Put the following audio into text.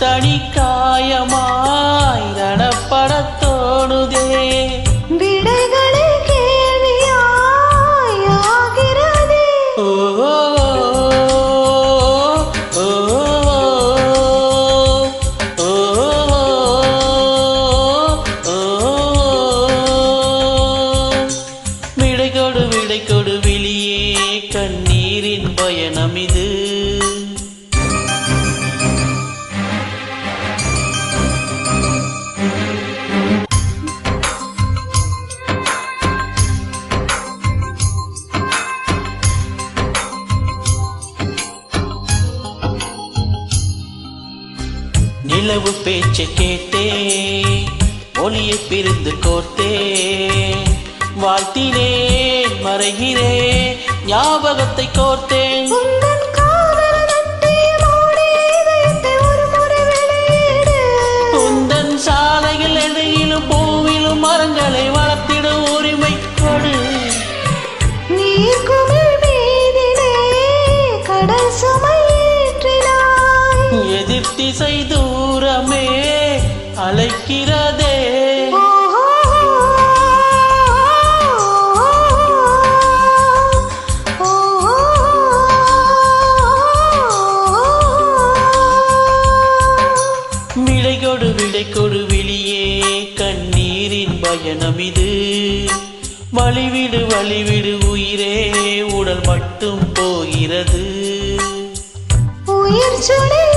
தனி காயமாய் ரணப்படத் தோணுதே. விடைகளே கேள்வியாய் ஆகிறதே. ஓ ஓ விடை கொடு விழியே, கண்ணீரின் பயணம் இது. நிலவு பேச்சு கேட்டே, ஒளியை பிரிந்து கோர்த்தே, வாழ்த்தினேன் மறைகிறேன், ஞாபகத்தை கோர்த்தேன். உந்தன் சாலையில் இடையிலும் பூவிலும் மரங்களை வளர்த்திட உரிமை கொடு. எதிர் திசை தூரமே அழைக்கிறதே. விடை கொடு விழியே, கண்ணீரின் பயணம் இது. வழிவிடு உயிரே, உடல் மட்டும் போகிறது. உயிர் சுடே